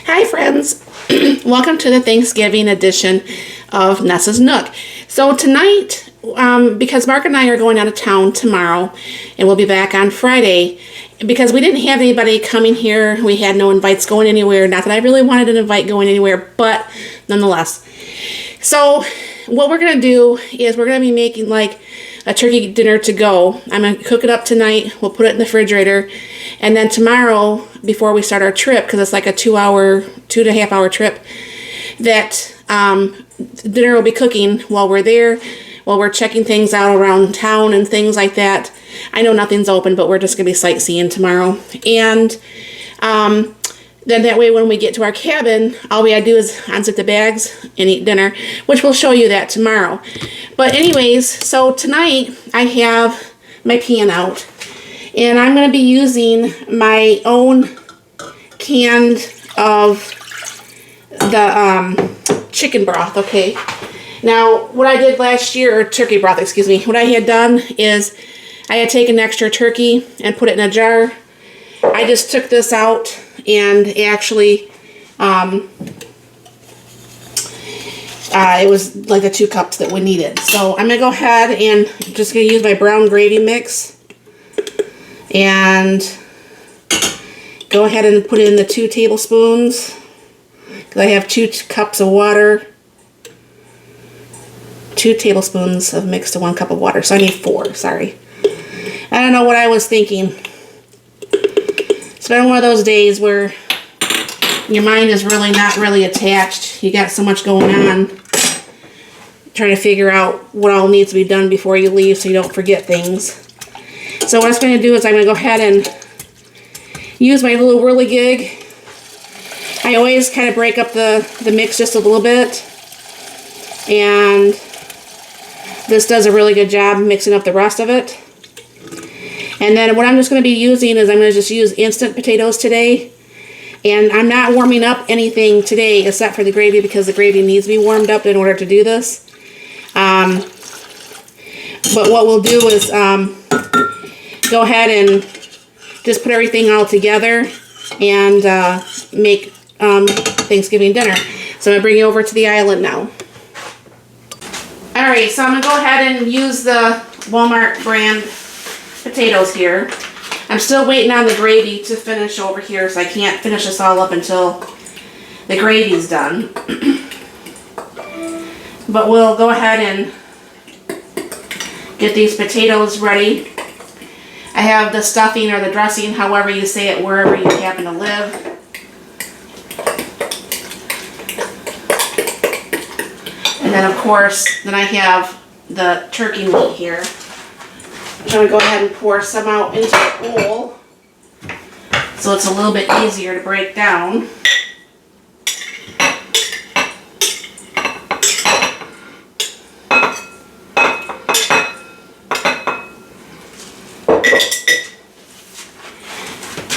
Hi friends, welcome to the Thanksgiving edition of Nessa's Nook. So tonight, because Mark and I are going out of town tomorrow and we'll be back on Friday, because we didn't have anybody coming here, we had no invites going anywhere, not that I really wanted an invite going anywhere, but nonetheless. So what we're going to do is we're going to be making like a turkey dinner to go. I'm going to cook it up tonight, we'll put it in the refrigerator, and then tomorrow, before we start our trip, because it's like a 2.5 hour trip, that dinner will be cooking while we're there, while we're checking things out around town and things like that. I know nothing's open, but we're just going to be sightseeing tomorrow. And then that way when we get to our cabin, all we gotta do is unzip the bags and eat dinner, which we'll show you that tomorrow. But anyways, so tonight I have my pan out. And I'm going to be using my own can of the chicken broth, okay? Now, what I did last year, or turkey broth, excuse me, what I had done is I had taken extra turkey and put it in a jar. I just took this out and actually, it was like the 2 cups that we needed. So I'm going to go ahead and just going to use my brown gravy mix. And go ahead and put in the 2 tablespoons, because I have 2 cups of water. 2 tablespoons of mixed to 1 cup of water. So I need 4, sorry. I don't know what I was thinking. It's been one of those days where your mind is really not really attached. You got so much going on. Trying to figure out what all needs to be done before you leave so you don't forget things. So what I'm going to do is I'm going to go ahead and use my little whirligig. I always kind of break up the mix just a little bit. And this does a really good job mixing up the rest of it. And then what I'm just going to be using is I'm going to just use instant potatoes today. And I'm not warming up anything today except for the gravy, because the gravy needs to be warmed up in order to do this. But what we'll do is go ahead and just put everything all together and make Thanksgiving dinner. So I'm going to bring you over to the island now. Alright, so I'm going to go ahead and use the Walmart brand potatoes here. I'm still waiting on the gravy to finish over here, so I can't finish this all up until the gravy's done. But we'll go ahead and get these potatoes ready. I have the stuffing or the dressing, however you say it, wherever you happen to live. And then of course, then I have the turkey meat here. I'm going to go ahead and pour some out into a bowl so it's a little bit easier to break down.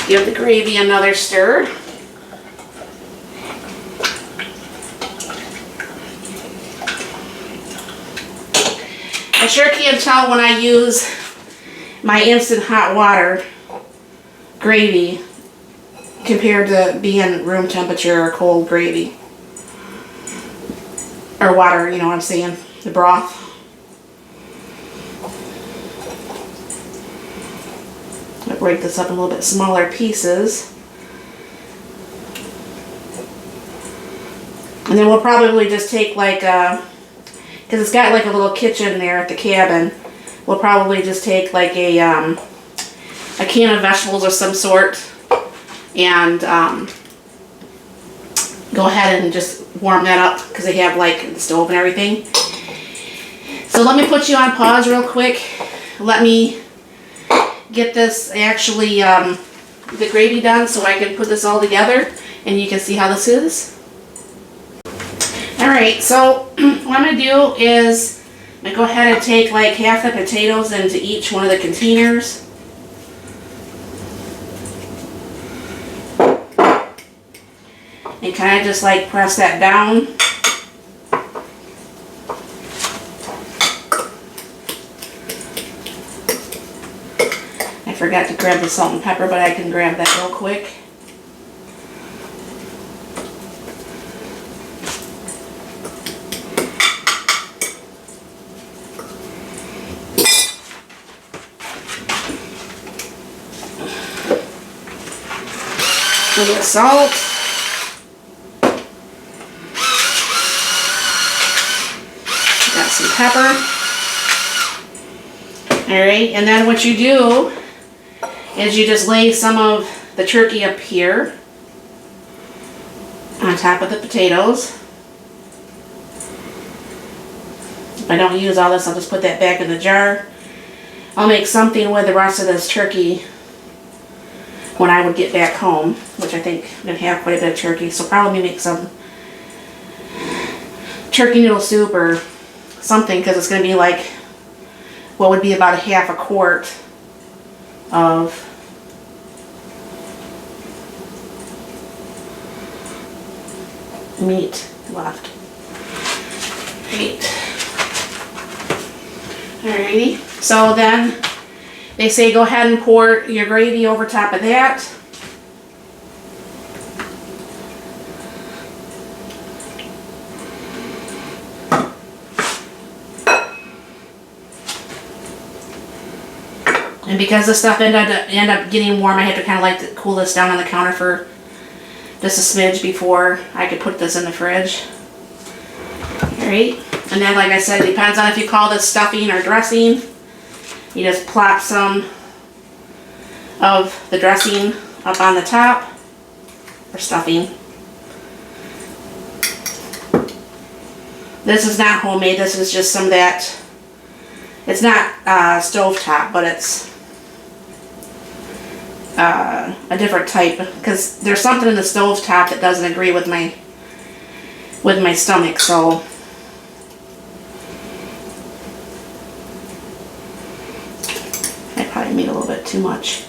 Give the gravy another stir. I sure can't tell when I use my instant hot water gravy compared to being room temperature or cold gravy. Or water, you know what I'm saying, the broth. I'll break this up in a little bit smaller pieces. And then we'll probably just take like a, because it's got like a little kitchen there at the cabin, we'll probably just take like a can of vegetables of some sort and go ahead and just warm that up, because they have like the stove and everything. So let me put you on pause real quick. Let me get this actually the gravy done so I can put this all together and you can see how this is. Alright, so what I'm going to do is I'm going to go ahead and take like half the potatoes into each one of the containers. And kind of just like press that down. I forgot to grab the salt and pepper, but I can grab that real quick. A little bit of salt. Got some pepper. Alright, and then what you do is you just lay some of the turkey up here on top of the potatoes. If I don't use all this, I'll just put that back in the jar. I'll make something with the rest of this turkey when I would get back home, which I think I'm going to have quite a bit of turkey, so probably make some turkey noodle soup or something, because it's going to be like what would be about a half a quart of meat left. Right. Alrighty, so then they say go ahead and pour your gravy over top of that. And because the stuff ended up getting warm, I had to kind of like to cool this down on the counter for just a smidge before I could put this in the fridge. Alright, and then like I said, it depends on if you call this stuffing or dressing. You just plop some of the dressing up on the top, or stuffing. This is not homemade, this is just some of that. It's not stovetop, but it's a different type, because there's something in the stovetop that doesn't agree with my stomach, so I probably made a little bit too much.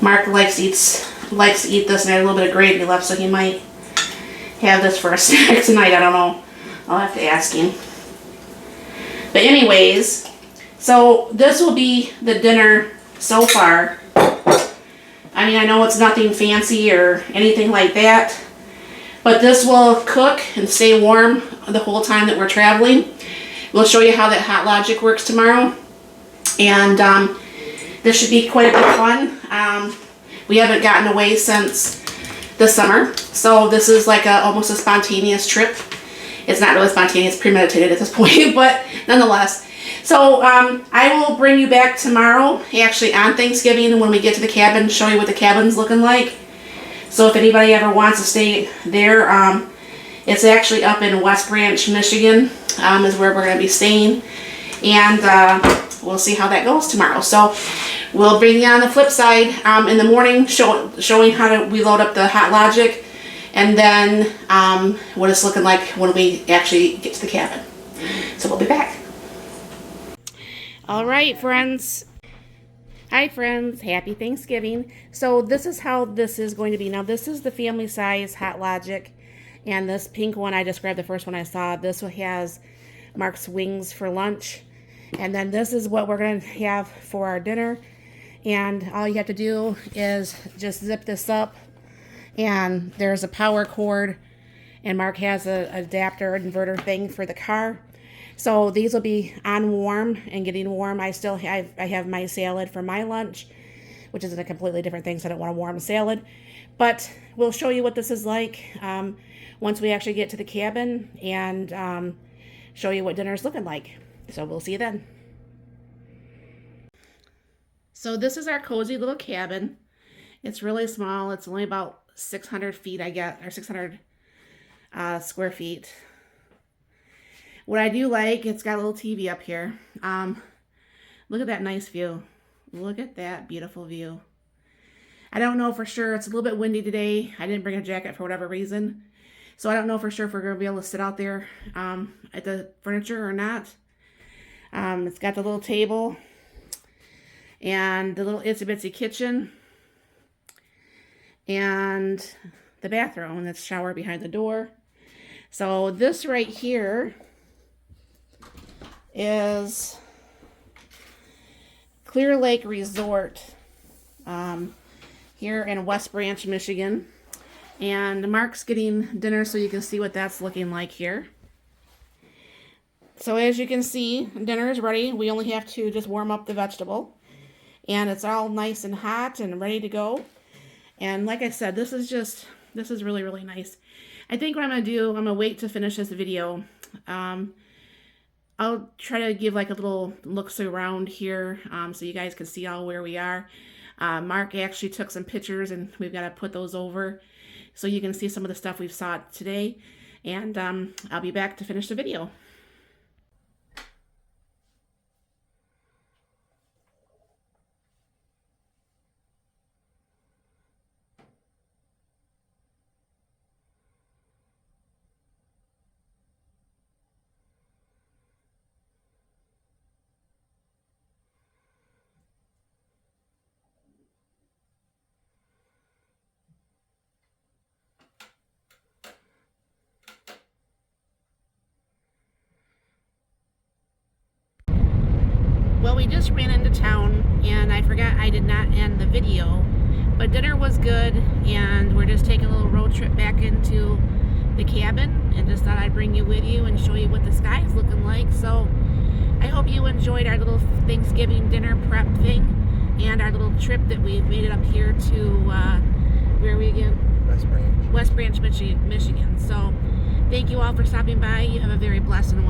Mark likes to eat this, and I had a little bit of gravy left, so he might have this for a snack tonight. I don't know. I'll have to ask him. But anyways, so this will be the dinner so far. I mean, I know it's nothing fancy or anything like that, but this will cook and stay warm the whole time that we're traveling. We'll show you how that Hot Logic works tomorrow, and this should be quite a bit of fun. We haven't gotten away since the summer, so this is like almost a spontaneous trip. It's not really spontaneous, premeditated at this point, but nonetheless. So I will bring you back tomorrow, actually on Thanksgiving, when we get to the cabin, show you what the cabin's looking like. So if anybody ever wants to stay there, it's actually up in West Branch, Michigan, is where we're going to be staying. And we'll see how that goes tomorrow. So we'll bring you on the flip side in the morning, showing how we load up the Hot Logic, and then what it's looking like when we actually get to the cabin. So we'll be back. All right, friends. Hi, friends. Happy Thanksgiving. So this is how this is going to be. Now, this is the family size Hot Logic, and this pink one, I just grabbed the first one I saw. This one has Mark's wings for lunch, and then this is what we're going to have for our dinner. And all you have to do is just zip this up, and there's a power cord, and Mark has an adapter inverter thing for the car. So these will be on warm and getting warm. I have my salad for my lunch, which is a completely different thing, so I don't want a warm salad. But we'll show you what this is like once we actually get to the cabin, and show you what dinner is looking like. So we'll see you then. So this is our cozy little cabin. It's really small. It's only about 600 feet, I guess, or 600 square feet. What I do like, it's got a little TV up here. Look at that nice view. Look at that beautiful view. I don't know for sure. It's a little bit windy today. I didn't bring a jacket for whatever reason. So I don't know for sure if we're going to be able to sit out there at the furniture or not. It's got the little table and the little itsy bitsy kitchen and the bathroom, and that's shower behind the door. So this right here is Clear Lake Resort here in West Branch, Michigan. And Mark's getting dinner, so you can see what that's looking like here. So as you can see, dinner is ready. We only have to just warm up the vegetable. and it's all nice and hot and ready to go. And like I said, this is really, really nice. I think what I'm going to do, I'm going to wait to finish this video. I'll try to give like a little looks around here so you guys can see all where we are. Mark actually took some pictures and we've got to put those over so you can see some of the stuff we've saw today. And I'll be back to finish the video. Well, we just ran into town and I forgot I did not end the video, but dinner was good and we're just taking a little road trip back into the cabin and just thought I'd bring you with you and show you what the sky is looking like. So I hope you enjoyed our little Thanksgiving dinner prep thing and our little trip that we've made it up here to, where are we again? West Branch. West Branch, Michigan. So thank you all for stopping by. You have a very blessed and